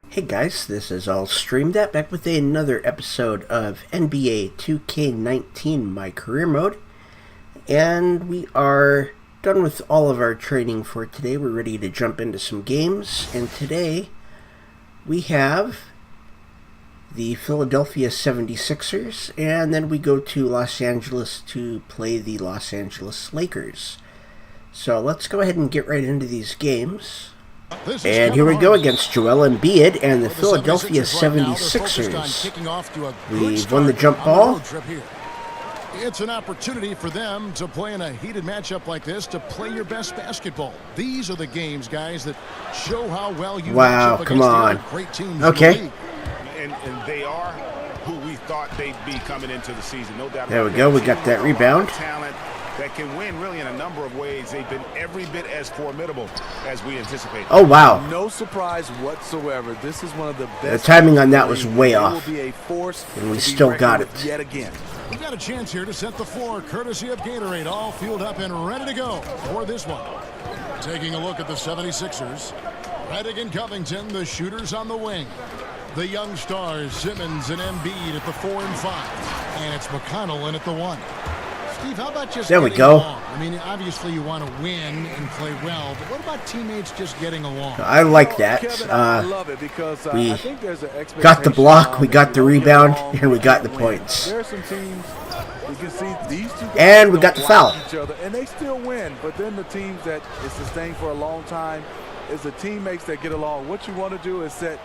Hey guys, this is All Streamed At, back with another episode of NBA 2k19 MyCareer mode. And we are done with all of our training for today. We're ready to jump into some games. And today we have the Philadelphia 76ers. And then we go to Los Angeles to play the Los Angeles Lakers. So let's go ahead and get right into these games. And here we go against Joel Embiid and the Philadelphia 76ers. We've won the jump ball. It's an opportunity for them to play in a heated matchup like this, to play your best basketball. These are the games, guys, that show how well you match up against the other great teams. Okay. And they are who we thought they'd be coming into the season. No doubt. There we go. We got that rebound. Talent that can win really in a number of ways. They've been every bit as formidable as we anticipated. Oh, wow. No surprise whatsoever. This is one of the best. The timing on that was way off. And we still got it. Yet again. We've got a chance here to set the floor, courtesy of Gatorade, all fueled up and ready to go for this one. Taking a look at the 76ers. Redick and Covington, the shooters on the wing. The young stars, Simmons and Embiid at the 4 and 5. And it's McConnell in at the 1. Steve, how about just there we go. Along? I mean, obviously you want to win and play well, but what about teammates just getting along? I like that. Kevin, I love it because we I think there's an expectation got the block, we got the rebound, and we got the points. There are some teams we can see these two guys and we got the foul. each other, and they still win. But then the teams that is sustained for a long time is the teammates that get along. What you want to do is set,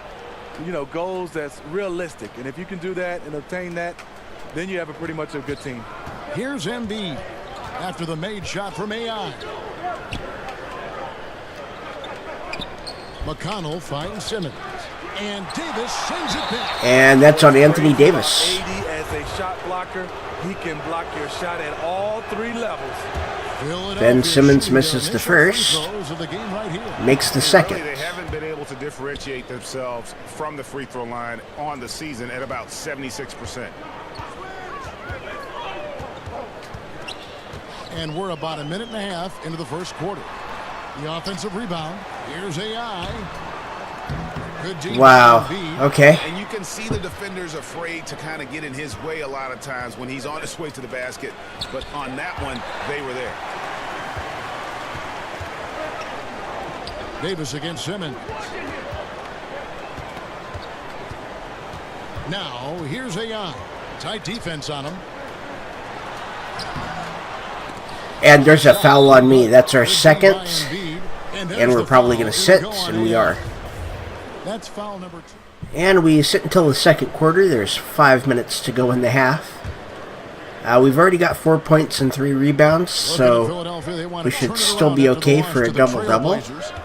goals that's realistic, and if you can do that and obtain that, then you have a pretty much a good team. Here's Embiid after the made shot from AI. McConnell finds Simmons. And Davis sends it back. And that's on Anthony Davis. AD as a shot blocker, he can block your shot at all three levels. Ben Simmons misses the first. Makes the second. They haven't been able to differentiate themselves from the free throw line on the season at about 76%. And we're about a minute and a half into the first quarter. The offensive rebound. Here's AI. Good wow. Okay. And you can see the defenders afraid to kind of get in his way a lot of times when he's on his way to the basket. But on that one, they were there. Davis against Simmons. Now, here's AI. Tight defense on him. And there's a foul on me. That's our second. And we're probably going to sit, and we are. That's foul number 2. And we sit until the second quarter. There's 5 minutes to go in the half. We've already got 4 points and 3 rebounds, so we should still be okay for a double-double.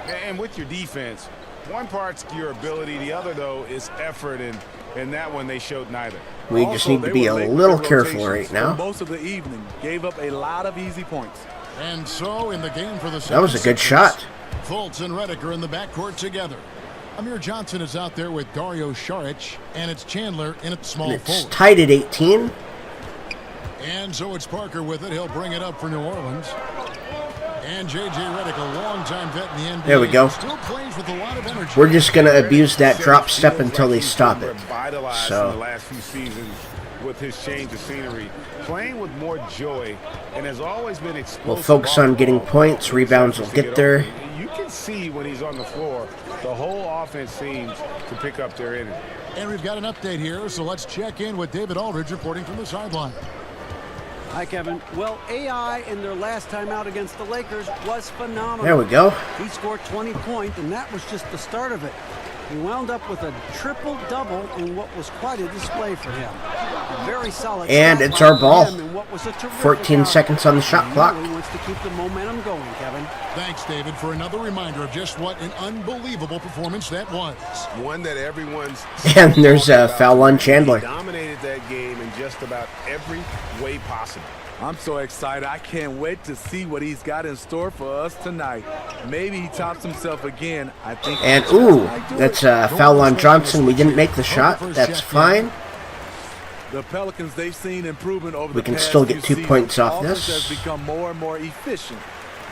And with your defense, one part's your ability, the other, though, is effort, and that one they showed neither. We just need to be a little careful right now. Most of the evening gave up a lot of easy points. And so in the game for the that was a good shot. Fultz and Redick are in the backcourt together. Amir Johnson is out there with Dario Saric, and it's Chandler in at small it's forward. Tied at 18. And so it's Parker with it. He'll bring it up for New Orleans. And J.J. Redick, a longtime vet in the NBA. There we go. Still plays with a lot of energy. We're just going to abuse that drop step until they stop it. So the last few seasons with his change of scenery, playing with more joy, and has always been explosive. We'll focus on getting points. Rebounds will get there. You can see when he's on the floor, the whole offense seems to pick up their energy. And we've got an update here, so let's check in with David Aldridge reporting from the sideline. Hi, Kevin. Well, AI in their last time out against the Lakers was phenomenal. There we go. He scored 20 points, and that was just the start of it. He wound up with a triple-double in what was quite a display for him. A very solid. And it's our ball. 14 seconds on the shot clock. He really wants to keep the momentum going, Kevin. Thanks, David, for another reminder of just what an unbelievable performance that was. One that everyone's. And there's a foul on Chandler. He dominated that game in just about every way possible. I'm so excited. I can't wait to see what he's got in store for us tonight. Maybe he tops himself again. I think. And ooh, that's a foul on Johnson. We didn't make the shot. That's fine. The Pelicans, they've seen improvement over we the can past still get few 2 points seasons. off this. Has become more and more efficient.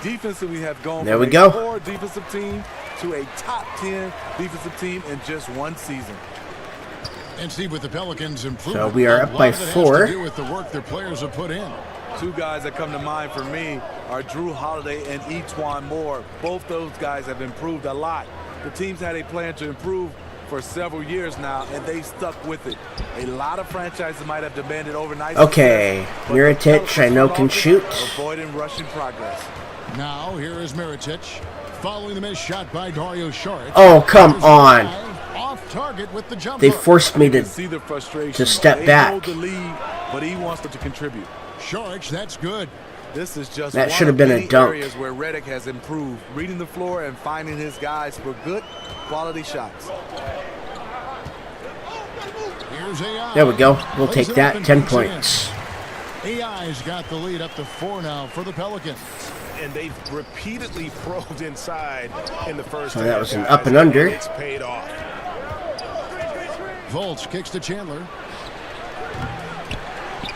Defensively, we have gone there from we go. a poor defensive team to a top 10 defensive team in just one season. And Steve, with the Pelicans improvement, So we are up by 4. Has to do with the work their players have put in. Two guys that come to mind for me are Drew Holiday and E'Twaun Moore. Both those guys have improved a lot. The team's had a plan to improve for several years now, and they stuck with it. A lot of franchises might have demanded overnight. Okay, Mirotic, I know, can shoot. Avoiding rushing progress. Now here is Mirotic, following the missed shot by Dario Saric. Oh, come on. Off target with the jumper. They forced me to See the frustration. to step They back. hold the lead, but he wants to contribute. Saric, that's good. This is just That one should have of been a many dunk. areas where Redick has improved, reading the floor and finding his guys for good quality shots. Here's AI. There we go. We'll Plays take it up that. and 10 puts it in. points. AI's got the lead up to 4 now for the Pelicans. And they've repeatedly probed inside in the first So half, that was an guys, up and under. It's paid off. Volch kicks to Chandler.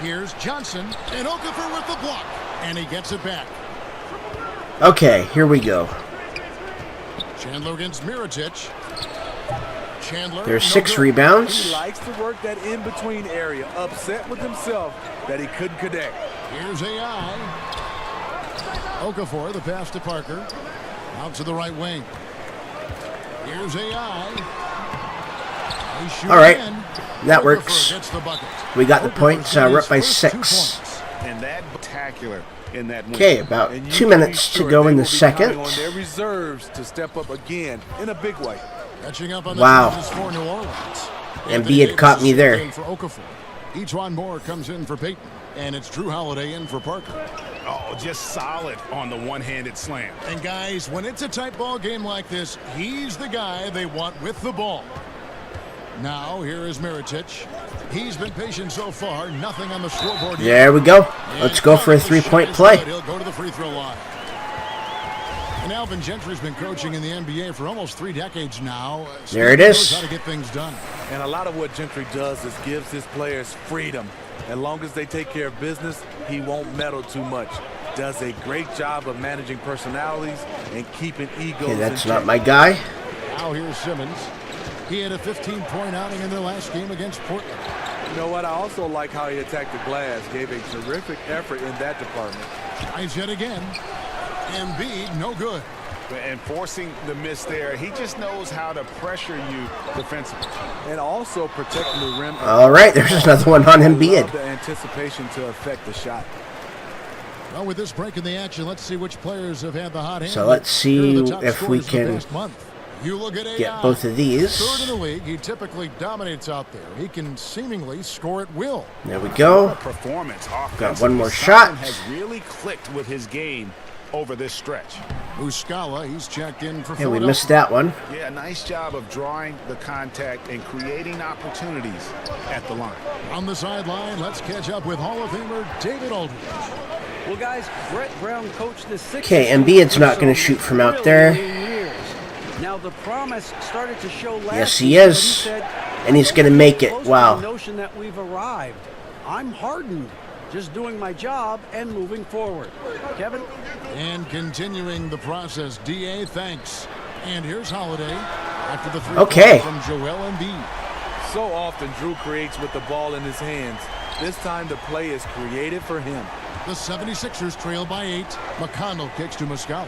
Here's Johnson, and Okafor with the block, and he gets it back. Okay, here we go. Chandler against Mirotic. Chandler. There's no 6 good. rebounds. He likes to work that in-between area, upset with himself that he couldn't connect. Here's AI. Okafor, the pass to Parker. Out to the right wing. Here's AI. He's shooting All right, in. that Okafor works. gets the bucket. We got the Okafor points. got We're his up by first 2 6. points. And that spectacular in that win. Okay, about And you 2 can be minutes to sure go they in will the be second. counting on their reserves to step up again in a big way. Catching up on the Wow. chances for New Orleans. And Anthony B had Davis caught is me there. in for Okafor. E'Twaun Moore comes in for Peyton, and it's Drew Holiday in for Parker. Oh, just solid on the one-handed slam. And guys, when it's a tight ball game like this, he's the guy they want with the ball. Now here is Mirotic. He's been patient so far. Nothing on the scoreboard yet. There we go. Let's go for a 3-point play. He'll go to the free throw line. And Alvin Gentry's been coaching in the NBA for almost 3 decades now. There it He is. knows how to get things done. And a lot of what Gentry does is gives his players freedom. As long as they take care of business, he won't meddle too much. Does a great job of managing personalities and keeping egos Okay, that's in not check. my guy. Now here's Simmons. He had a 15-point outing in their last game against Portland. You know what? I also like how he attacked the glass. Gave a terrific effort in that department. Tries yet again. Embiid, no good. And forcing the miss there, he just knows how to pressure you defensively. And also protecting the rim. All right, there's another one on Love Embiid. the anticipation to affect the shot. Well, with this break in the action, let's see which players have had the hot hand. So let's Here are see the top if we scorers of the can past month. You look at get AI, both of these. third in the league. He typically dominates out there. He can seemingly score at will. There we go. Performance Got one more offensively, shot. Stockton has really clicked with his game over this stretch. Muscala, he's checked in for Yeah, we Philadelphia. missed that one. Yeah, nice job of drawing the contact and creating opportunities at the line. On the sideline, let's catch up with Hall of Famer David Aldridge. Well, guys, Brett Brown coached this six. Okay, Embiid's not going to shoot from out there. Now the promise started to show last Yes, he season, but is. said, And he's going to make it. close to the Wow. notion that we've arrived. I'm hardened, just doing my job and moving forward. Kevin? And continuing the process, DA, thanks. And here's Holiday after the 3 Okay. from Joel Embiid. So often Drew creates with the ball in his hands. This time the play is created for him. The 76ers trail by 8. McConnell kicks to Muscala.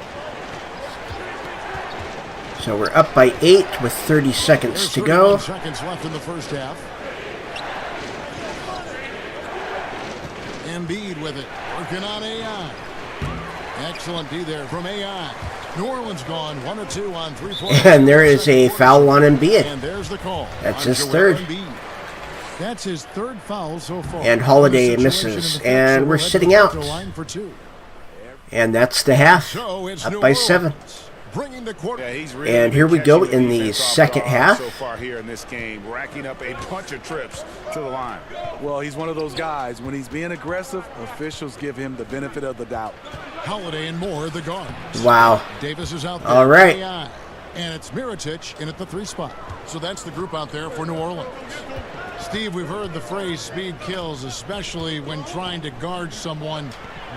So we're up by 8 with 30 seconds There's to 31 go. seconds left in the first half. Embiid with it, working on AI. Excellent D there from AI. New Orleans gone 1 or 2 on 3-point. And there is a foul on Embiid. And there's the call. That's on his Joel third. Embiid. That's his 3rd foul so far. And Holiday In the situation misses. in the And fifth, we're so sitting head to out. the line for 2. And that's the half. So it's Up New by Orleans 7. bringing the quarter. Yeah, he's really And here we been go catching in the defense off second guard half. so far here in this game, racking up a bunch of trips to the line. Well, he's one of those guys. When he's being aggressive, officials give him the benefit of the doubt. Holiday and Moore, the guards. Wow. Davis is out there. All right. AI. And it's Mirotic in at the 3 spot. So that's the group out there for New Orleans. Steve, we've heard the phrase speed kills, especially when trying to guard someone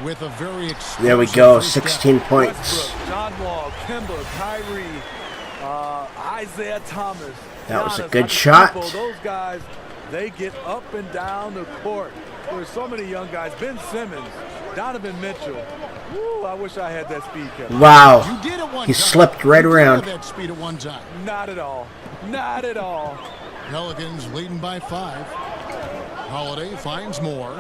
with a very explosive There we go. free step. 16 points. Westbrook, John Wall, Kemba, Kyrie. Isaiah Thomas. That was a Giannis, good Antetokounmpo, shot. Those guys, they get up and down the court. There's so many young guys. Ben Simmons, Donovan Mitchell. Woo, I wish I had that speed, Kevin. Wow. You did it one He time. slipped right You did around. have that speed at one time. Not at all. Not at all. Pelicans leading by 5. Holiday finds more.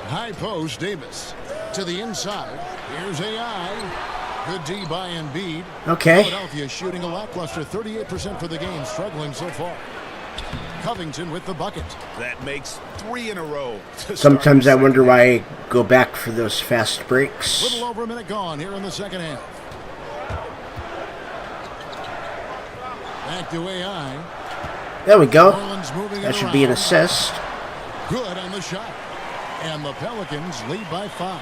High post, Davis to the inside. Here's AI. Good D by Embiid. Okay. Philadelphia shooting a lackluster 38% for the game, struggling so far. Covington with the bucket. That makes 3 in a row. Sometimes I wonder why I go back for those fast breaks. Little over a minute gone here in the second half. Back to AI. There we go. Orleans moving That it should be an around. assist. Good on the shot. And the Pelicans lead by 5.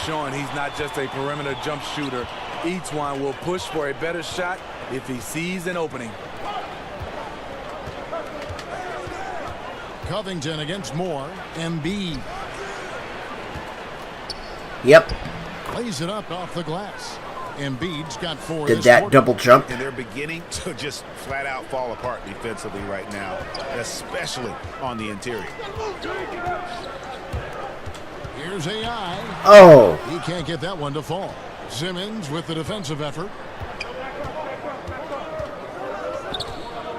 Showing he's not just a perimeter jump shooter. Each one will push for a better shot if he sees an opening. Covington against Moore. Embiid Yep. plays it up off the glass. Embiid's got 4. Did this that quarter. double jump. And they're beginning to just flat out fall apart defensively right now, especially on the interior. Here's AI. Oh. He can't get that one to fall. Simmons with the defensive effort.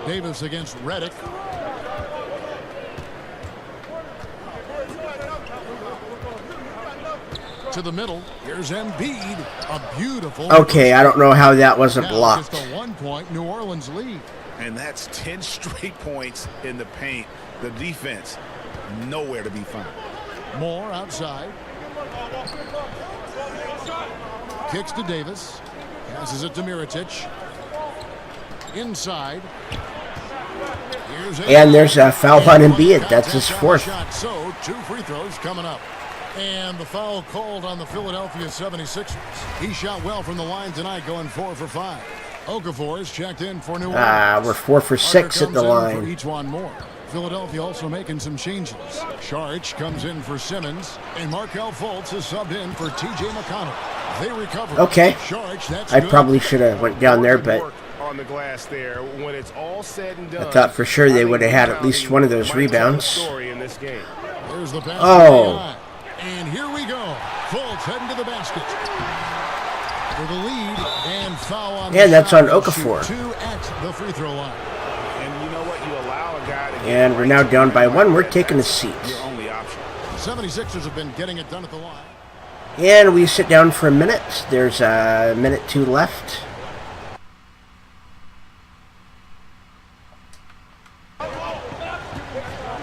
Davis against Redick. To the middle. Here's Embiid. A beautiful. Okay, I don't know how that wasn't Now blocked. just a 1-point New Orleans lead. And that's 10 straight points in the paint. The defense, nowhere to be found. Moore outside. Kicks to Davis. Passes it to Mirotic. Inside. Here's And there's a foul on Embiid. That's his Contact on the 4th. shot. So 2 free throws coming up. And the foul called on the Philadelphia 76ers. He shot well from the line tonight, going 4 for 5. Okafor is checked in for New Orleans. We're 4 for 6 at the Carter comes in for line. each one more. Philadelphia also making some changes. Sharch comes in for Simmons, and Markelle Fultz is subbed in for T.J. McConnell. They recover. Okay. Sharch, that's I good. probably should have went down there, but on the glass there. When it's all said and done, I thought for sure they would have had at least one of those rebounds. Story in this game. There's the pass. Oh. And here we go. Fultz heading to the basket. For the lead and foul on And the that's shot. on Okafor. Shoot 2 at the free throw line. And you know what? You allow a guy to get And we're now down by 1. We're taking a seat. your only option. 76ers have been getting it done at the line. And we sit down for a minute. There's a minute 2 left.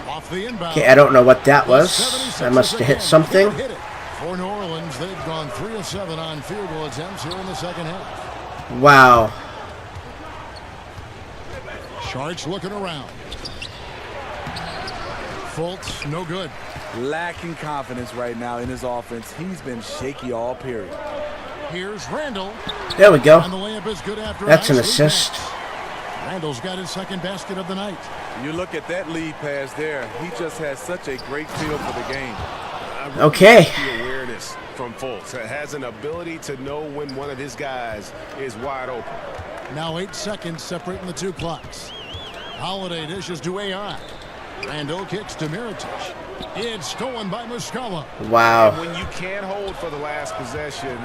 Off the inbound. Okay, I don't know what that The was. 76ers I must have hit again something. can't hit it. For New Orleans, they've gone 3 of 7 on field goal attempts here in the second half. Wow. Sharch looking around. Fultz, no good. Lacking confidence right now in his offense. He's been shaky all period. Here's Randall. There we go. And the layup is good after That's an nice lead assist. pass. Randall's got his second basket of the night. You look at that lead pass there. He just has such a great feel for the game. I really Okay. like the awareness from Fultz. Has an ability to know when one of his guys is wide open. Now 8 seconds separating the 2 clocks. Holiday dishes to AI. Randall kicks to Mirotic. It's stolen by Muscala. Wow. When you can't hold for the last possession,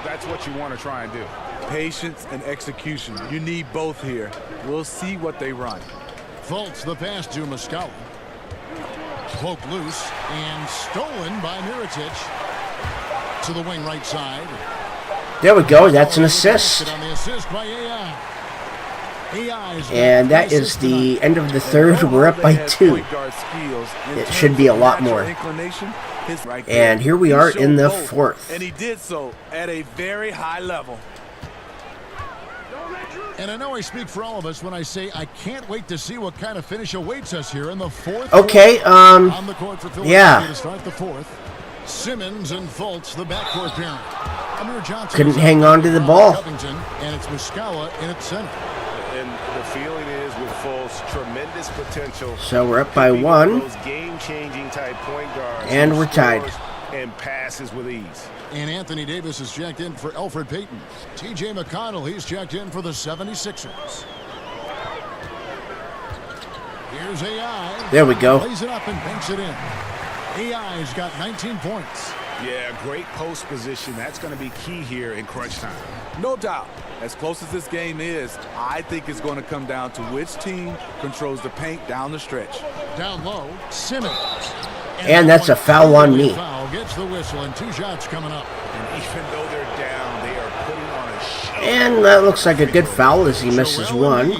that's what you want to try and do. Patience and execution. You need both here. We'll see what they run. Fultz the pass to Muscala. Poked loose and stolen by Mirotic. To the wing right side. There we go. That's an assist. On the assist by AI. And that is the end of the third. We're up by 2. It should be a lot more. And here we are in the 4th. And he did so at a very high level. And I know I speak for all of us when I say I can't wait to see what kind of finish awaits us here in the 4th. Okay, On the court for Philadelphia yeah. to start the 4th. Simmons and Fultz, the backcourt pairing. Amir Johnson Couldn't is hang out on to the for ball. Covington, and it's Muscala in its center. And the feeling is with Fultz, tremendous potential. So we're up by Could be one of 1. those game-changing type point guards And who we're tied. scores and passes with ease. And Anthony Davis is checked in for Elfrid Payton. T.J. McConnell, he's checked in for the 76ers. Here's AI. There we go. Plays it up and banks it in. AI's got 19 points. Yeah, great post position. That's going to be key here in crunch time. No doubt. As close as this game is, I think it's going to come down to which team controls the paint down the stretch. Down low, Simmons. And that's a foul on me. Foul gets the whistle, and 2 shots coming up. And even though they're down, they are putting on a show. And that looks like a good foul as he misses one.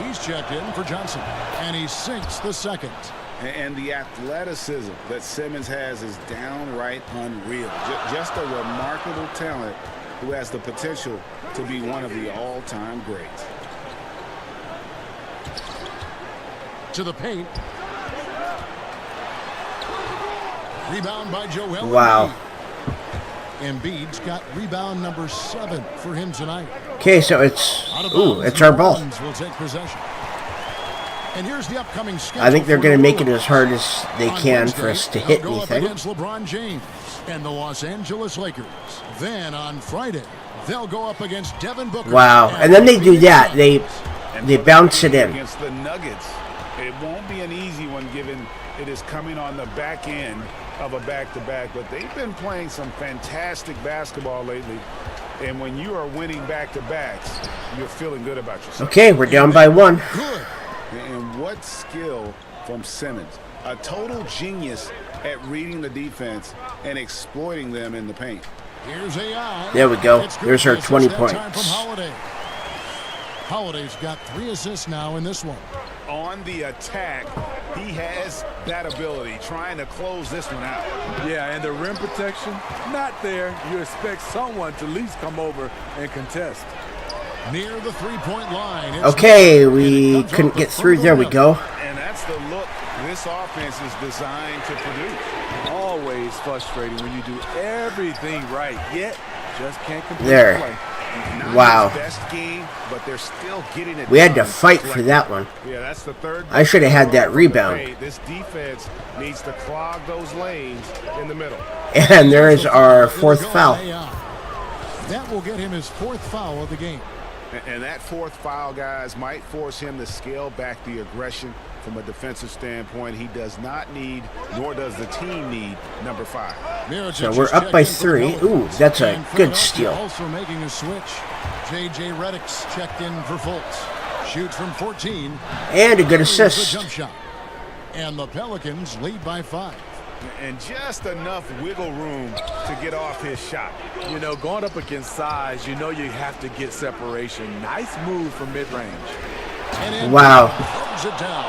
He's checked in for Johnson, and he sinks the second. And the athleticism that Simmons has is downright unreal. Just a remarkable talent who has the potential to be one of the all-time greats. To the paint. Rebound by Joel. Wow. Embiid's got rebound number 7 for him tonight. Okay, so it's our ball. Will take possession. And here's the upcoming schedule. I think they're going to make it Orleans. as hard as they can for us to hit They'll go anything. up against LeBron James and the Los Angeles Lakers. Then on Friday, they'll go up against Devin Booker. Wow, and then they do that. They bounce it in. Against the Nuggets. It won't be an easy one given it is coming on the back end of a back-to-back, but they've been playing some fantastic basketball lately. And when you are winning back-to-backs, you're feeling good about yourself. Okay, we're down by 1. Good. And what skill from Simmons. A total genius at reading the defense and exploiting them in the paint. Here's AI. There we go. It's There's our Griffiths. 20 It's that time points. from Holiday. Holiday's got 3 assists now in this one. On the attack, he has that ability, trying to close this one out. Yeah, and the rim protection, not there. You expect someone to at least come over and contest. Near the 3-point line. It's Okay, we couldn't get through. There we go. And that's the look this offense is designed to produce. Always frustrating when you do everything right, yet just can't complete There. the play. Not Wow. his best game, but they're still getting it We had to done. fight for that one. Yeah, that's the third. I should have had that rebound. Hey, this defense needs to clog those lanes in the middle. And there's our 4th foul. That will get him his 4th foul of the game. And that 4th foul, guys, might force him to scale back the aggression from a defensive standpoint. He does not need, nor does the team need, number 5. So we're up by 3. Ooh, that's a good steal. Also making a switch. J.J. Redick's checked in for Fultz. Shoots from 14. And a good Here's the assist. jump shot. And the Pelicans lead by 5. And just enough wiggle room to get off his shot. You know, going up against size, you know you have to get separation. Nice move from mid-range. And Wow. throws it down.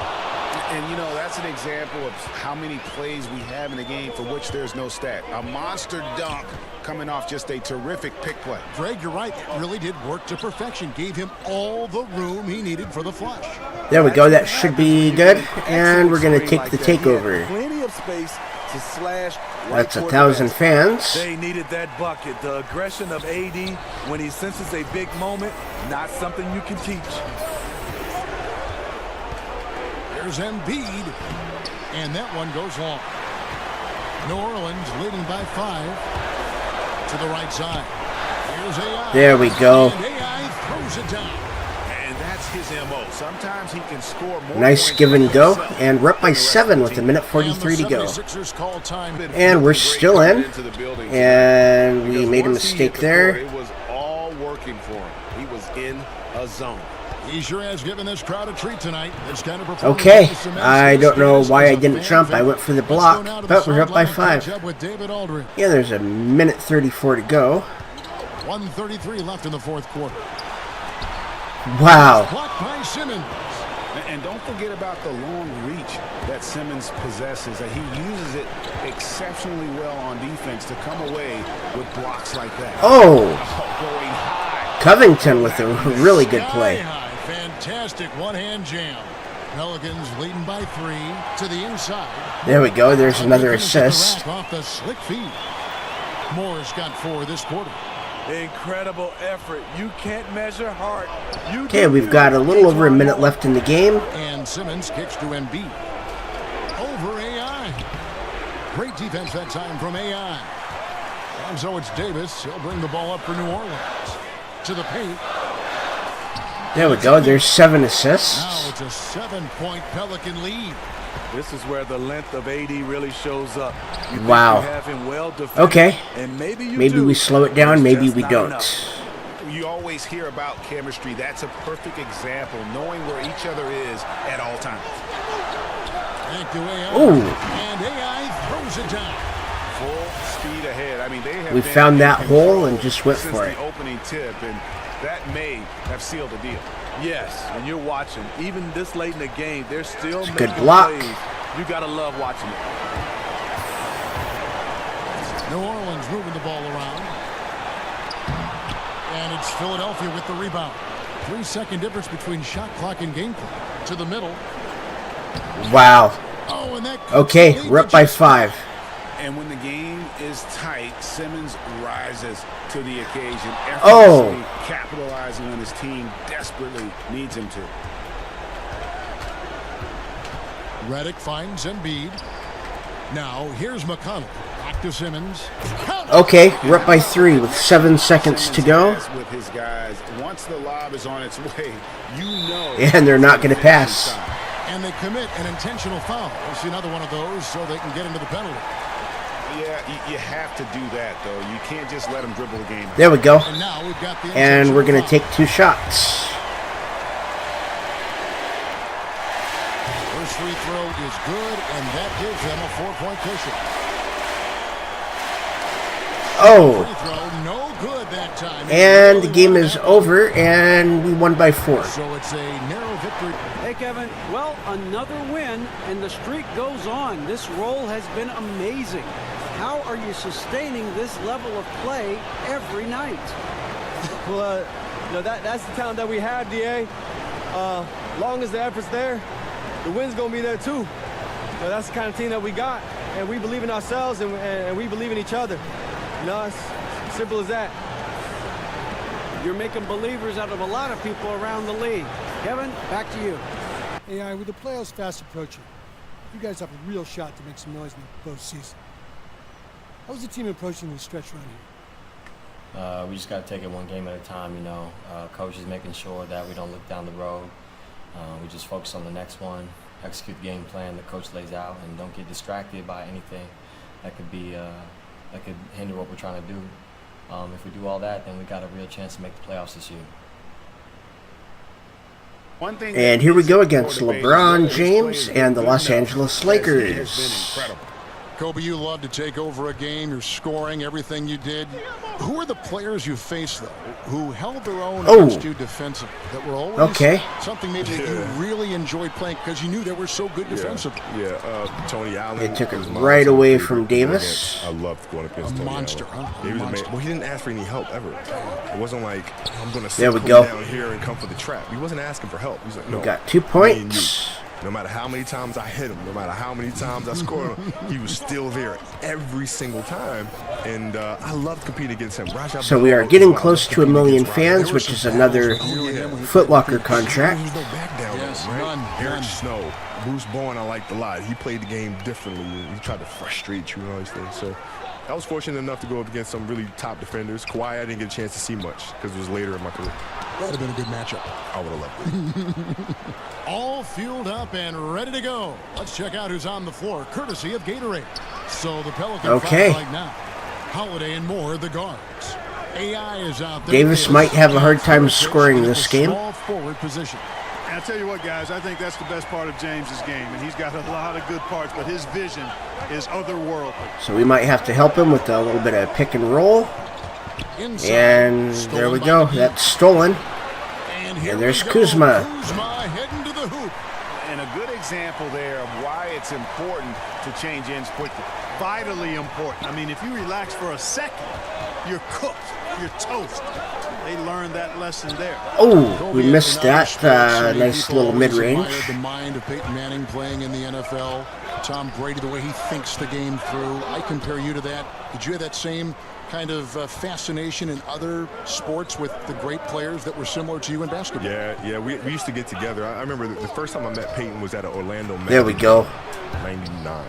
And, you know, that's an example of how many plays we have in a game for which there's no stat. A monster dunk coming off just a terrific pick play. Greg, you're right. It really did work to perfection. Gave him all the room he needed for the flush. There we go. That should be good. And we're going to take the takeover. Plenty of space to slash. That's 1,000 fans. They needed that bucket. The aggression of AD when he senses a big moment, not something you can teach. There's Embiid, and that one goes long. New Orleans leading by 5 to the right side. Here's AI. There we go. And AI throws it down. And that's his MO. Sometimes he can score more. Nice points give and than go. himself. And we're up by 7 with 1:43 to go. And the 76ers call time. And we're still in. Into the building. And we Because made a once he mistake hit the court, there. It was all working for him. He was in a zone. He sure has given this crowd a treat tonight. This kind of performance Okay, cements I his don't know status why as I a didn't fan jump. I favorite. went for the Let's go block, now to the but we're up by sideline and 5. catch up with David Aldridge. Yeah, there's a 1:34 to go. 1:33 left in the 4th quarter. Wow. Blocked by Simmons. And don't forget about the long reach that Simmons possesses. He uses it exceptionally well on defense to come away with blocks like that. Oh, Going high. Covington with a really good play. Sky high. Fantastic one-hand jam. Pelicans leading by 3 to the inside. There we go. There's another They finish with the assist. rack off the slick feed. Moore's got 4 this quarter. Incredible effort. You can't measure heart. Okay, we've got a little over a minute left in the game. And Simmons kicks to Embiid. Over AI. Great defense that time from AI. And so it's Davis. He'll bring the ball up for New Orleans. To the paint. There we go. There's 7 assists. Now it's a 7-point Pelican lead. This is where the length of AD really shows up. You think Wow. you have him well defended, Okay. and maybe we slow it down, maybe we don't. You always hear about chemistry. That's a perfect example, knowing where each other is at all times. Thank you, AI. Ooh. And AI throws it down. Full speed ahead. I mean, they have We been found in that control hole and just went since for the it. opening tip, and that may have sealed the deal. Yes, and you're watching. Even this late in the game, they're still It's a making good block. plays. You gotta love watching it. New Orleans moving the ball around. And it's Philadelphia with the rebound. 3-second difference between shot clock and game clock. To the middle. Wow. Oh, and that Okay, we're up by 5. And when the game is tight, Simmons rises to the occasion, Oh. effortlessly capitalizing when his team desperately needs him to. Redick finds Embiid. Now here's McConnell. Back to Simmons. Okay, we're up by 3 with 7 seconds to go. With his guys, once the lob is on its way, you know. And they're not going to pass. And they commit an intentional foul. We'll see another one of those so they can get into the penalty. Yeah, you have to do that, though. You can't just let them dribble the game. There we go. And now we've got the And we're going to intentional take 2 shots. First free throw is good, and that gives them a 4-point cushion. Oh, Free throw, no good that time. and the game is over, and we won by 4. So it's a narrow victory. Hey, Kevin. Well, another win, and the streak goes on. This roll has been amazing. How are you sustaining this level of play every night? Well, that's the talent that we have, DA. Long as the effort's there, the win's gonna be there too. That's the kind of team that we got, and we believe in ourselves, and we believe in each other. It's simple as that. You're making believers out of a lot of people around the league. Kevin, back to you. AI, with the playoffs fast approaching, you guys have a real shot to make some noise in the postseason. How's the team approaching this stretch run here? We just got to take it one game at a time, Coach is making sure that we don't look down the road. We just focus on the next one, execute the game plan the coach lays out, and don't get distracted by anything that could be that could hinder what we're trying to do. If we do all that, then we got a real chance to make the playoffs this year. And here we go against LeBron James and the Los Angeles Lakers. Kobe, you love to take over a game. You're scoring everything you did. Who are the players you faced, though, who held their own against you defensively, that were always something maybe that you really enjoyed playing because you knew they were so good defensively? Tony Allen. They took it right away from Davis. I loved going against Tony monster, Allen. huh? He was Monster. Well, he didn't ask for any help ever. It wasn't like, I'm going to There sit we go. down here and come for the trap. He wasn't asking for help. He's like, no. We got 2 points. No matter how many times I hit him, no matter how many times I scored him, he was still there every single time. And I loved competing against him. So we are getting close to 1 million fans, which is another Foot Locker contract. There's no back down, right? Eric Snow, Bruce Bowen, I liked a lot. He played the game differently. He tried to frustrate you and all these things. So I was fortunate enough to go up against some really top defenders. Kawhi, I didn't get a chance to see much because it was later in my career. That would have been a good matchup. I would have loved it. All fueled up and ready to go. Let's check out who's on the floor, courtesy of Gatorade. So the Pelican right now. Holiday and Moore, the guards. AI is out there. Davis might have a hard time scoring this game. Small forward position. And I tell you what, guys, I think that's the best part of James's game, and he's got a lot of good parts, but his vision is otherworldly. So we might have to help him with a little bit of pick and roll. Inside, and there we go. That's stolen. And there's Kuzma. Kuzma heading to the hoop. And a good example there of why it's important to change ends quickly. Vitally important. I mean, if you relax for a second, you're cooked. You're toast. They learned that lesson there. Oh, we missed that. Nice little mid-range. The mind of Peyton Manning playing in the NFL. Tom Brady, the way he thinks the game through. I compare you to that. Did you have that same kind of fascination in other sports with the great players that were similar to you in basketball? Yeah, we used to get together. I remember the first time I met Peyton was at an Orlando Magic. There we go. 99.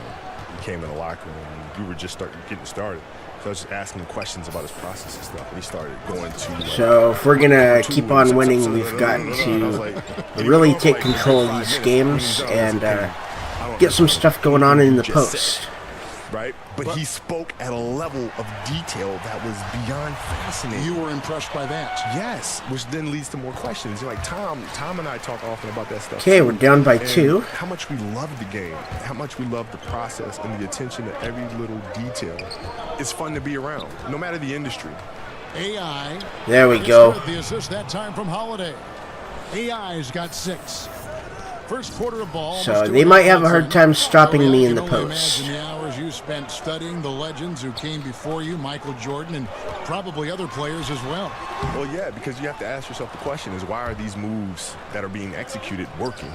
came in the locker room, and we were just getting started. So I was just asking him questions about his process and stuff, and he started going to. Like, so if we're gonna keep on winning, we've got to really take control of these games and get some stuff going on in the post. Right? But he spoke at a level of detail that was beyond fascinating. You were impressed by that? Yes, which then leads to more questions. Like Tom and I talk often about that stuff. Okay, we're down by 2. How much we love the game, how much we love the process, and the attention to every little detail. It's fun to be around, no matter the industry. AI. There we go. The assist that time from Holiday. AI's got 6. First quarter of ball. So they might have a hard time stopping me in the post. Imagine the hours you spent studying the legends who came before you, Michael Jordan, and probably other players as well. Well, yeah, because you have to ask yourself the question is, why are these moves that are being executed working?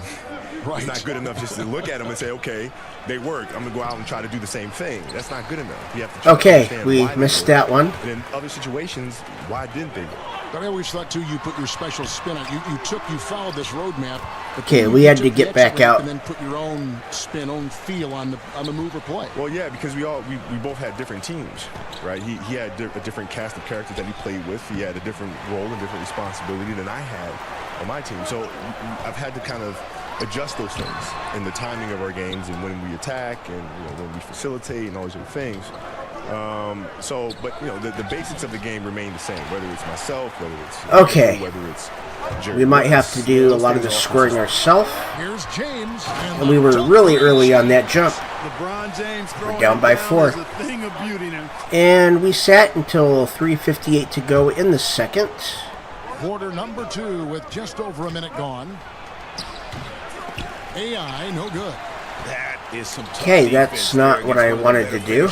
Right. It's not good enough just to look at them and say, okay, they work. I'm going to go out and try to do the same thing. That's not good enough. You have to try to understand we why missed that one. And in other situations, why didn't they work? But I always thought, too, you put your special spin on it. You followed this roadmap. Okay, we had to get back out. And then put your own spin, own feel on the move or play. Well, yeah, because we both had different teams, right? He had a different cast of characters that he played with. He had a different role and different responsibility than I had on my team. So I've had to kind of adjust those things in the timing of our games and when we attack and when we facilitate and all those other things. But the basics of the game remain the same, whether it's myself, whether it's whether it's Jerry. We might have to do a lot of the scoring ourselves. Here's James, and we were really early on that jump. LeBron James we're down by 4. And we sat until 3:58 to go in the second. Quarter number 2 with just over a minute gone. AI, no good. That is some okay, that's not what I wanted to do.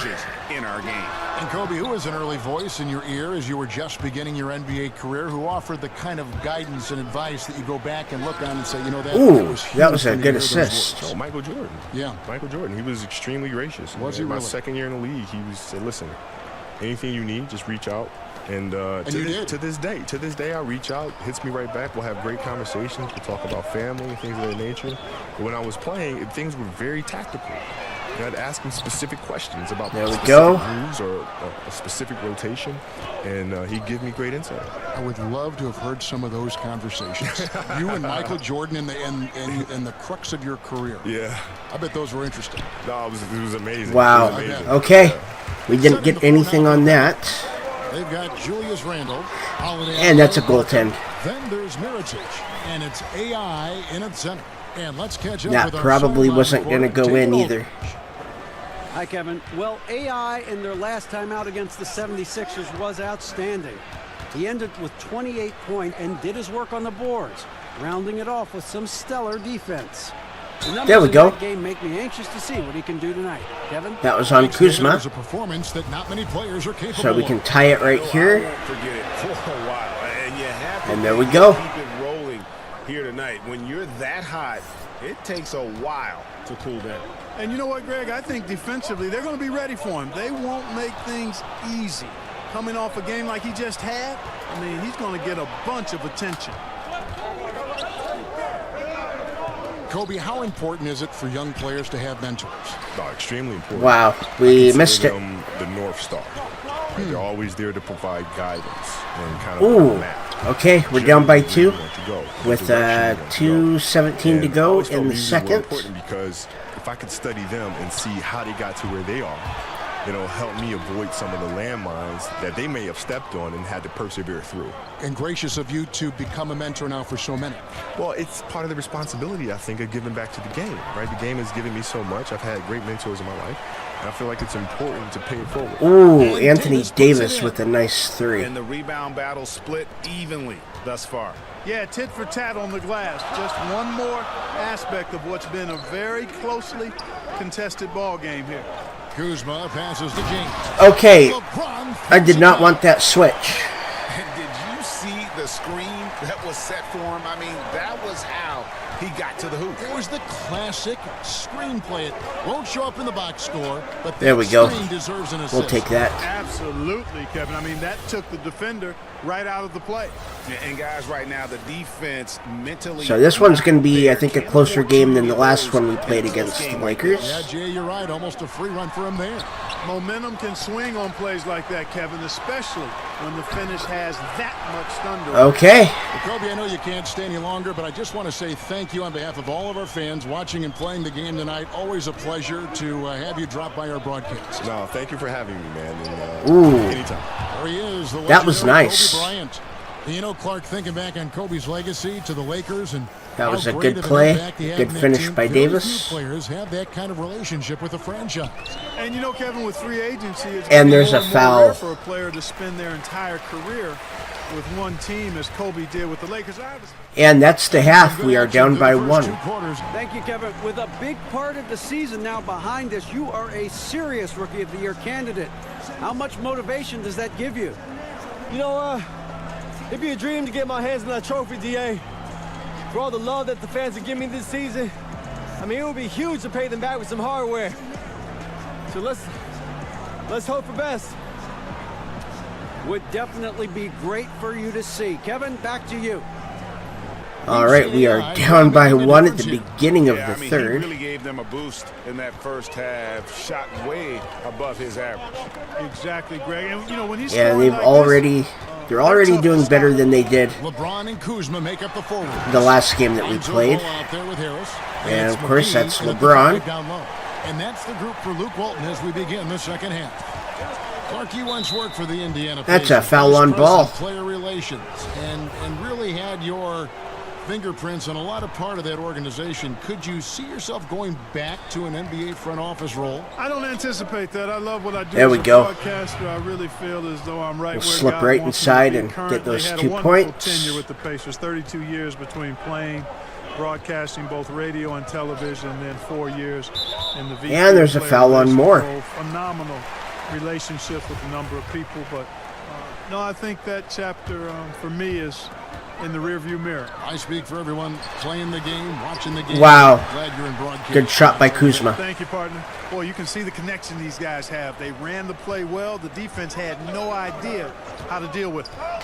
In our game. And Kobe, who was an early voice in your ear as you were just beginning your NBA career, who offered the kind of guidance and advice that you go back and look on and say, that was a good assist. Oh, Michael Jordan. Yeah. Michael Jordan. He was extremely gracious. Was he really? My second year in the league, he said, listen, anything you need, just reach out. And to this day, I reach out, hits me right back. We'll have great conversations. We'll talk about family and things of that nature. But when I was playing, things were very tactical. I'd ask him specific questions about specific moves or a specific rotation, and he'd give me great insight. I would love to have heard some of those conversations. You and Michael Jordan in the crux of your career. Yeah. I bet those were interesting. No, it was amazing. Wow. It was amazing. Okay. We didn't get anything on that. They've got Julius Randle. And that's a goaltend. Then there's Mirotic, and it's AI in its center. And let's catch up that with probably wasn't going to go in either. Hi, Kevin. Well, AI in their last time out against the 76ers was outstanding. He ended with 28 points and did his work on the boards, rounding it off with some stellar defense. The there we go. That game make me anxious to see what he can do tonight. Kevin? That was on Kuzma. A performance that not many players are capable so we can tie it right here. I won't forget it for a while. And you have to and there we go. Keep it rolling here tonight. When you're that hot, it takes a while to cool down. And you know what, Greg? I think defensively they're going to be ready for him. They won't make things easy. Coming off a game like he just had, I mean, he's going to get a bunch of attention. Kobe, how important is it for young players to have mentors? Extremely important. Wow, we missed it. The North Star. They're always there to provide guidance and kind of map. Okay, we're down by 2 with 2:17 to go in the second. Important because if I could study them and see how they got to where they are, it'll help me avoid some of the landmines that they may have stepped on and had to persevere through. And gracious of you to become a mentor now for so many. Well, it's part of the responsibility, I think, of giving back to the game, right? The game has given me so much. I've had great mentors in my life, and I feel like it's important to pay it forward. Ooh, Anthony Davis with a nice 3. And the rebound battle split evenly thus far. Yeah, tit for tat on the glass. Just one more aspect of what's been a very closely contested ball game here. Kuzma passes to James. Okay, I did not want that switch. And did you see the screen that was set for him? I mean, that was how he got to the hoop. It was the classic screenplay. It won't show up in the box score, but there we go. Deserves an assist. We'll take that. Absolutely, Kevin. I mean, that took the defender right out of the play. And guys, right now, the defense mentally... So this one's going to be, I think, a closer game than the last one we played against the Lakers. Yeah, Jay, you're right. Almost a free run for him there. Momentum can swing on plays like that, Kevin, especially when the finish has that much thunder. Okay. Well, Kobe, I know you can't stay any longer, but I just want to say thank you on behalf of all of our fans watching and playing the game tonight. Always a pleasure to have you drop by our broadcast. No, thank you for having me, man. And, ooh. Anytime. There he is. That was nice. Kobe Bryant. You know, Clark, thinking back on Kobe's legacy to the Lakers and that was a good play, good finish by Davis. Players have that kind of relationship with a franchise. And you know, Kevin, with free agency, it's and there's a foul rare for a player to spend their entire career with one team, as Kobe did with the Lakers. And that's the half. We are down by 1. Thank you, Kevin. With a big part of the season now behind us, you are a serious Rookie of the Year candidate. How much motivation does that give you? You know, it'd be a dream to get my hands on that trophy, DA. For all the love that the fans have given me this season, I mean, it would be huge to pay them back with some hardware. So let's hope for best. Would definitely be great for you to see. Kevin, back to you. All right, we are down by 1 at the beginning of the third. He really gave them a boost in that first half. Shot way above his average. Exactly, Greg. And you know, when he's they're already doing better than they did LeBron and Kuzma make up the forward. The last game that we played. And of course, that's LeBron. And that's the group for Luke Walton as we begin the second half. Clark, you once worked for the Indiana That's Pacers, a foul on ball. Player relations, and really had your fingerprints on a lot of part of that organization. Could you see yourself going back to an NBA front office role? I don't anticipate that. I love what I do. There we go. Broadcaster. I really feel as though I'm right we'll where slip God right wants inside me to and be. get those Had 2 a points. tenure with the Pacers, 32 years between playing, broadcasting both radio and television, and then 4 years in the VP. And there's a foul on Moore. Phenomenal relationship with a number of people, but no, I think that chapter for me is in the rearview mirror. I speak for everyone playing the game, watching the game. Wow. Glad you're in broadcast. Good shot by Kuzma. Thank you, partner. Boy, you can see the connection these guys have. They ran the play well. The defense had no idea how to deal with it.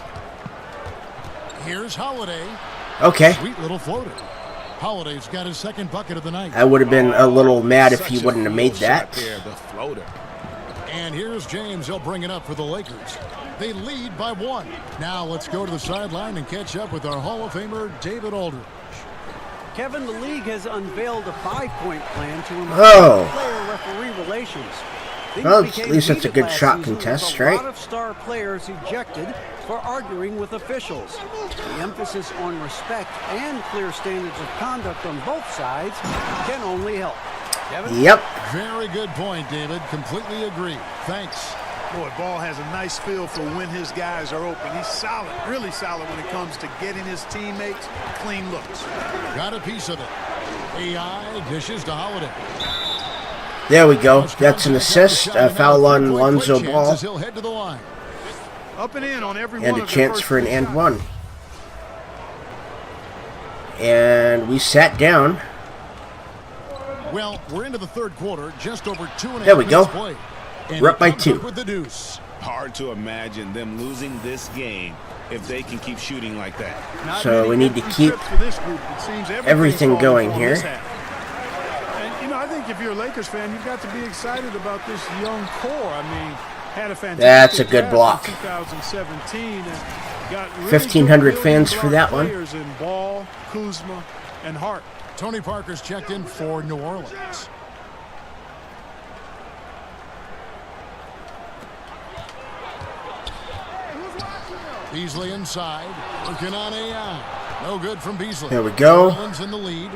Here's Holiday. Okay. Sweet little floater. Holiday's got his second bucket of the night. I would have been a little mad if he wouldn't have made that. There, the floater. And here's James. He'll bring it up for the Lakers. They lead by 1. Now let's go to the sideline and catch up with our Hall of Famer, David Aldridge. Kevin, the league has unveiled a 5-point plan to improve player-referee relations. Well, at least it's a good shot contest, right? A lot of star players ejected for arguing with officials. The emphasis on respect and clear standards of conduct on both sides can only help. Kevin? Yep. Very good point, David. Completely agree. Thanks. Boy, Ball has a nice feel for when his guys are open. He's solid, really solid when it comes to getting his teammates clean looks. Got a piece of it. AI dishes to Holiday. There we go. That's an assist. A foul on Lonzo Ball. He'll head to the line. Up and in on every And one a of chance for an and 1. And we sat down. Well, we're into the third quarter. Just over 2.5 There we go. minutes played. We're up by 2. With the deuce. Hard to imagine them losing this game if they can keep shooting like that. So we need to keep everything going here. And, you know, I think if you're a Lakers fan, you've got to be excited about this young core. I mean, had a fantastic That's a good block. 2017 and got really 1,500 fans for that one. players in Ball, Kuzma, and Hart. Tony Parker's checked in for New Orleans. Beasley inside, working on AI. No good from Beasley. There we go. New Orleans in the lead.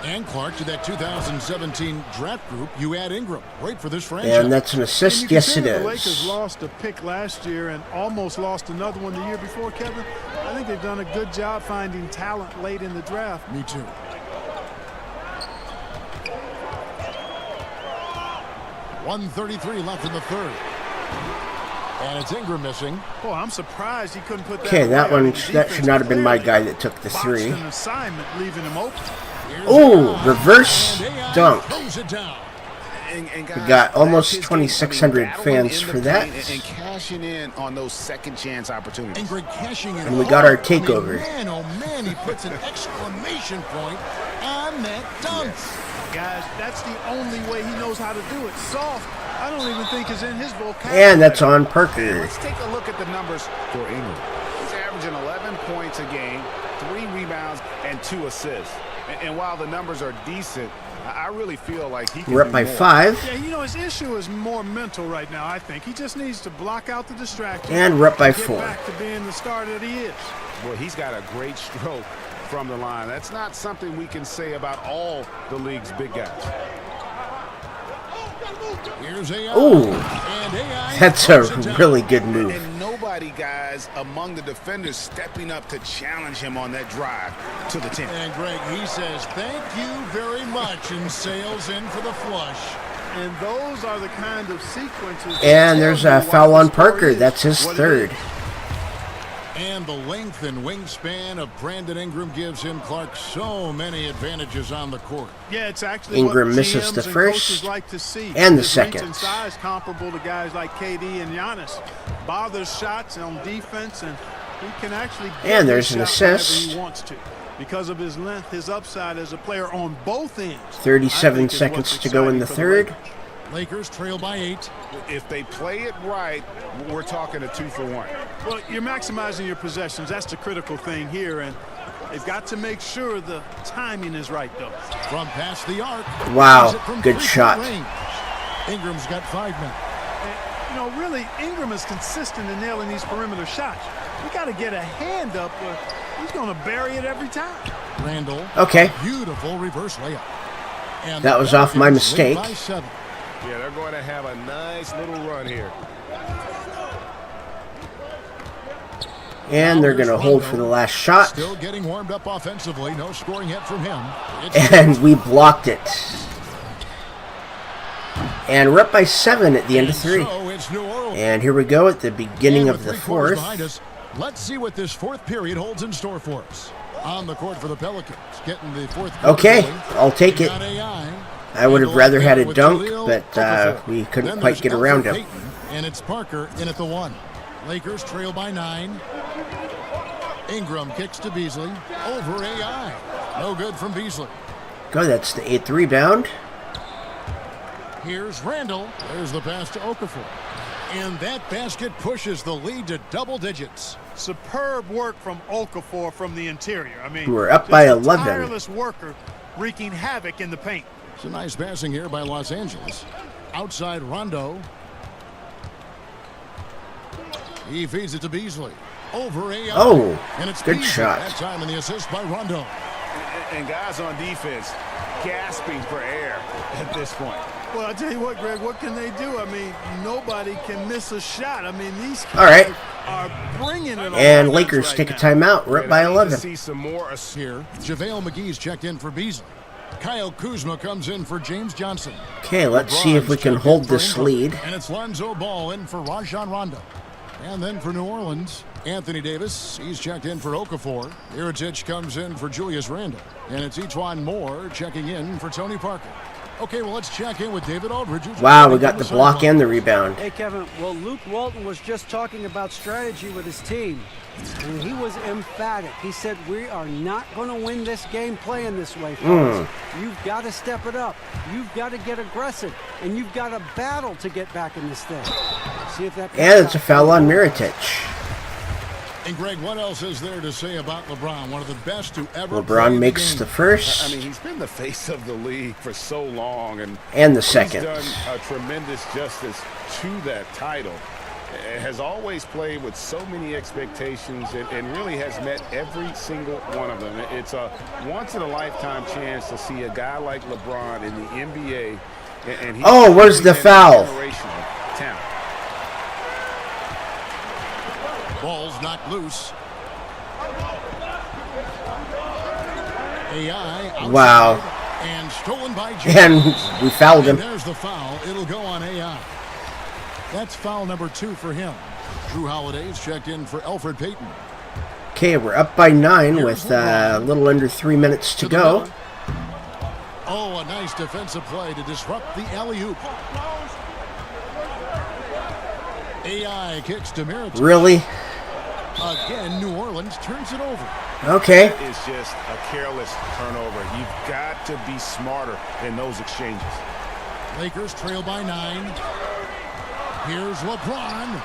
And Clark, to that 2017 draft group, you add Ingram. Great for this franchise. And that's an assist. Yes, it The is. Lakers lost a pick last year and almost lost another one the year before, Kevin. I think they've done a good job finding talent late in the draft. Me too. .133 left in the third. And it's Ingram missing. Boy, I'm surprised he couldn't put that. Okay, that away. one, that should not have been my guy that took the Botched 3. an assignment, leaving him open. Oh, reverse dunk. Throws it down. And We guys, got almost that's his 2,600 game. I mean, fans battling for in the that. paint and cashing in on those second chance opportunities. And Greg cashing in. And we got our hard. I mean, takeover. man, oh man, he puts an exclamation point on that dunk. Guys, that's the only way he knows how to do it. Soft, I don't even think is in his vocabulary. And that's on Parker. Let's take a look at the numbers for Ingram. He's averaging 11 points a game, 3 rebounds, and 2 assists. And while the numbers are decent, I really feel like he can We're up do by more. 5. Yeah, you know, his issue is more mental right now, I think. He just needs to block out the distractions. And we're up by get 4. back to being the star that he is. Well, he's got a great stroke from the line. That's not something we can say about all the league's big guys. Here's AI. Ooh, And AI that's a throws it down. really good move. And nobody, guys, among the defenders stepping up to challenge him on that drive to the 10. And Greg, he says, thank you very much, and sails in for the flush. And those are the kind of sequences. And there's a foul on Parker. That's his What it 3rd. And the length and wingspan of Brandon Ingram gives him, Clark, so many advantages on the court. Yeah, it's actually Ingram what misses GMs the and first coaches like to see. and the His reach second. and size comparable to guys like KD and Giannis. Bothers shots on defense, and he can actually get And there's his an shot whenever assist. he wants to. Because of his length, his upside as a player on both ends. 37 I think is seconds what's to go in the exciting for 3rd. Lakers. Lakers trail by 8. If they play it right, we're talking a 2-for-1. Well, you're maximizing your possessions. That's the critical thing here, and they've got to make sure the timing is right, though. From past the arc. Wow, Is it from good 3-point shot. range? Ingram's got 5 men. And, you know, really, Ingram is consistent in nailing these perimeter shots. You got to get a hand up, or he's going to bury it every time. Randall. Okay. Beautiful reverse layup. And That the was off my Pelicans lead mistake. by 7. Yeah, they're going to have a nice little run here. And they're going to hold for the last shot. Still getting warmed up offensively. No scoring yet from him. It's And we blocked it. And we're up by 7 at the end of 3. So it's New Orleans. And here we go at the beginning And of with the 3 quarters 4th. behind us, let's see what this 4th period holds in store for us. On the court for the Pelicans, getting the 4th quarter Okay, going. I'll take We it. got AI. I would have rather had a With dunk, Jaleel but Okafor. we couldn't Then quite there's get around Elfrid him. Payton, and it's Parker in at the 1. Lakers trail by 9. Ingram kicks to Beasley. Over AI. No good from Beasley. Go, that's the 8th rebound. Here's Randall. There's the pass to Okafor. And that basket pushes the lead to double digits. Superb work from Okafor from the interior. I mean, We're up just by a 11. tireless worker wreaking havoc in the paint. It's a nice passing here by Los Angeles. Outside Rondo. He feeds it to Beasley. Over AI. Oh, and it's good Beasley shot. That time in the assist by Rondo. And guys on defense gasping for air at this point. Well, I tell you what, Greg, what can they do? I mean, nobody can miss a shot. I mean, these All right. guys are bringing it on. And offense Lakers right take a now. timeout. We're up by And I need 11. to see some more Here, JaVale McGee's checked in for Beasley. Kyle Kuzma comes in for James Johnson. Okay, let's see if we can LeBron's hold checked in this for lead. And it's Lonzo Ball in for Rajon Rondo. And then for New Orleans, Anthony Davis. He's checked in for Okafor. Iritic comes in for Julius Randle. And it's Etuan Moore checking in for Tony Parker. Okay, well, let's check in with David Aldridge. who's Wow, we reporting got from the the block sideline. and the rebound. Hey, Kevin, well, Luke Walton was just talking about strategy with his team, and he was emphatic. He said, we are not going to win this game playing this way, fellas. You've got to step it up. You've got to get aggressive, and you've got to battle to get back in this thing. See if that. And it's a foul on Iritic. And Greg, what else is there to say about LeBron? One of the best to ever play LeBron the makes game. the first I mean, he's been the face of the league for so long, and and the he's second. done a tremendous justice to that title. Has always played with so many expectations and really has met every single one of them. It's a once-in-a-lifetime chance to see a guy like LeBron in the NBA. And he's Oh, where's the foul? generational talent. Ball's knocked loose. AI outside Wow. and stolen by James. And we fouled And him. there's the foul. It'll go on AI. That's foul number 2 for him. Drew Holiday's checked in for Alfred Payton. Okay, we're up by 9 with a little under 3 minutes to go. Oh, a nice defensive play to disrupt the alley-oop. AI kicks to Miritich. Really? Again, New Orleans turns it over. Okay. That is just a careless turnover. You've got to be smarter in those exchanges. Lakers trail by 9. Here's LeBron.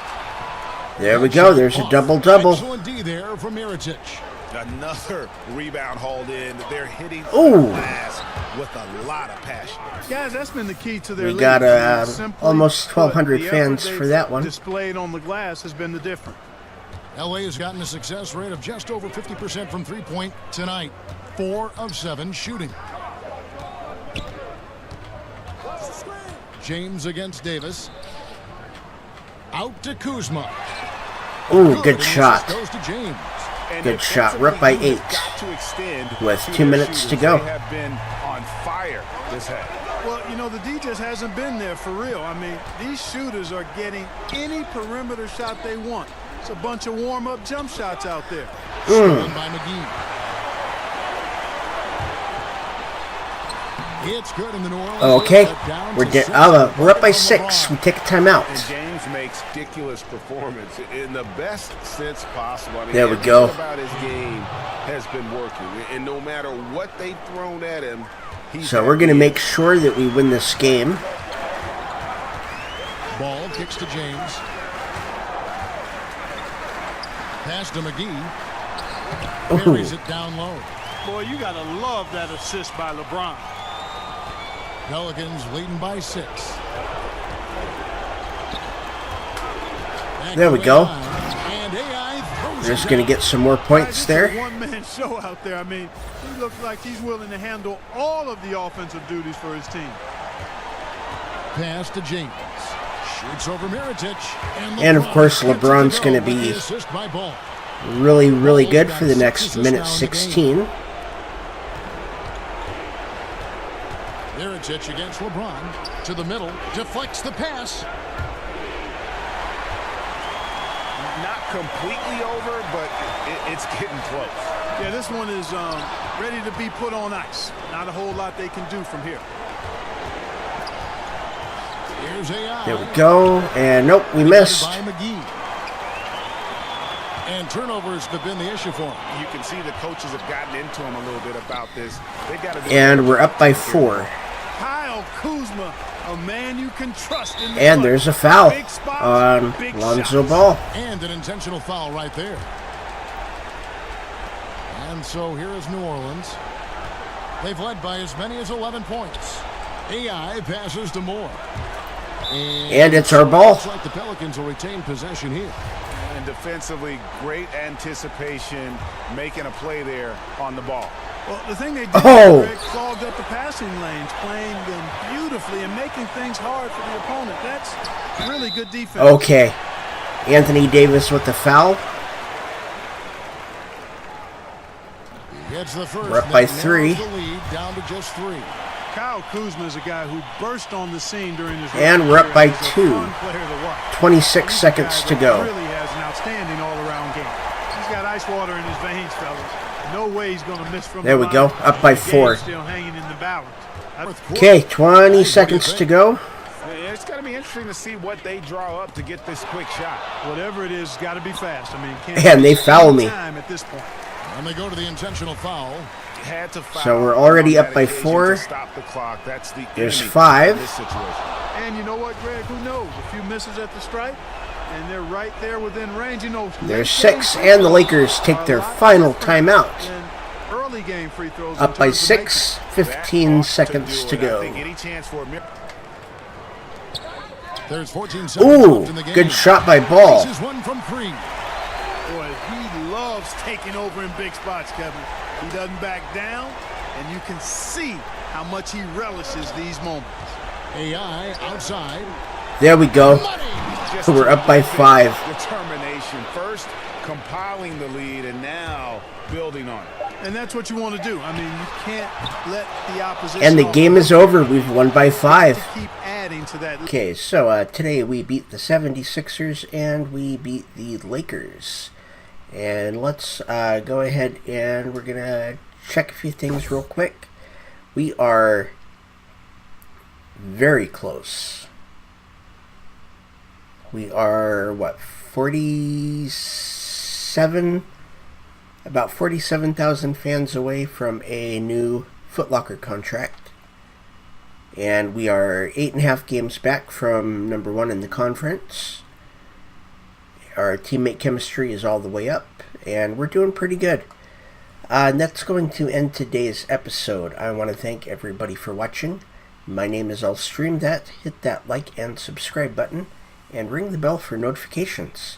There we go. There's a double-double. Excellent D there from Miritich. Another rebound hauled in. They're hitting the Ooh. glass with a lot of passion. Guys, that's been the key to their We lead. got Simply almost put, 1,200 the fans effort for that one. displayed on the glass has been the difference. LA has gotten a success rate of just over 50% from three-point tonight. 4 of 7 shooting. James against Davis. Out to Kuzma. Ooh, good shot. Goes to James. Good shot. We're up by 8 with 2 minutes to go. They have been on fire this half. Well, you know, the D just hasn't been there for real. I mean, these shooters are getting any perimeter shot they want. It's a bunch of warm-up jump shots out there. Stolen by McGee. It's good in the New Orleans. Okay, we're up by 6. We take a timeout. And James makes ridiculous performance in the best sense possible. I mean, There we go. everything about his game has been working, and no matter what they've thrown at him, he's So we're going to make sure that we win this game. Ball kicks to James. Pass to McGee. Carries it down low. Boy, you got to love that assist by LeBron. Pelicans leading by 6. There we go. And AI We're just going to get some more points there. It's a one-man show out there. I mean, he looks like he's willing to handle all of the offensive duties for his team. Pass to James. Shoots over Miritich. And of course, LeBron's going to be really, really good for the next minute 16. Miritich against LeBron. To the middle. Deflects the pass. not completely over, but it's getting close. Yeah, this one is ready to be put on ice. Not a whole lot they can do from here. Here's AI. There we go. And nope, we missed. By McGee. And turnovers have been the issue for him. You can see the coaches have gotten into him a little bit about this. They got to. And we're up by 4. Kyle Kuzma, a man you can trust in the And clutch. there's a foul Big spots, on big Lonzo shots. Ball. And an intentional foul right there. And so here is New Orleans. They've led by as many as 11 points. AI passes to Moore. And it's our ball. Looks like the Pelicans will retain possession here. And defensively, great anticipation, making a play there on the ball. Well, the thing they did, Oh. Greg, clogged up the passing lanes, playing them beautifully and making things hard for the opponent. That's really good defense. Okay. Anthony Davis with the foul. Gets the first. We're up by that narrows 3. The lead down to just 3. Kyle Kuzma is a guy who burst on the scene during his And we're up by He's a 2. fun player to watch. 26 He's a seconds guy to that go. Really has an outstanding all-around game. He's got ice water in his veins, fellas. No way he's going to miss from There the we go. line. Up by The game's 4. Still hanging in the balance. Okay, 20 seconds to go. It's going to be interesting to see what they draw up to get this quick shot. Whatever it is, it's got to be fast. I mean, can't And they waste foul any me. time at this point. And they go to the intentional foul. Had to foul So we're already on up by that occasion 4. to stop the clock. That's the There's enemy 5. in this situation. And you know what, Greg? Who knows? A few misses at the stripe, and they're right there within range. You know, There's 6. And the Lakers take their final timeout. Early game free throws Up in by terms of making 6. That 15 ought seconds do to it. I go. think any chance for a There's 14 seconds left in the Ooh, game. good shot by Ball. This is one from 3. Boy, he loves taking over in big spots, Kevin. He doesn't back down, and you can see how much he relishes these moments. AI outside. There we go. Just We're up by 5. Determination first, compiling the lead, and now building on it. And that's what you want to do. I mean, you can't let the opposition. And the game is over. We've won by 5. Keep adding adding to that. Okay, so today we beat the 76ers and we beat the Lakers. And let's go ahead and we're going to check a few things real quick. We are very close. We are, what, 47,000 fans away from a new Foot Locker contract. And we are 8.5 games back from number 1 in the conference. Our teammate chemistry is all the way up, and we're doing pretty good. And that's going to end today's episode. I want to thank everybody for watching. My name is I'll Stream That. Hit that like and subscribe button, and ring the bell for notifications.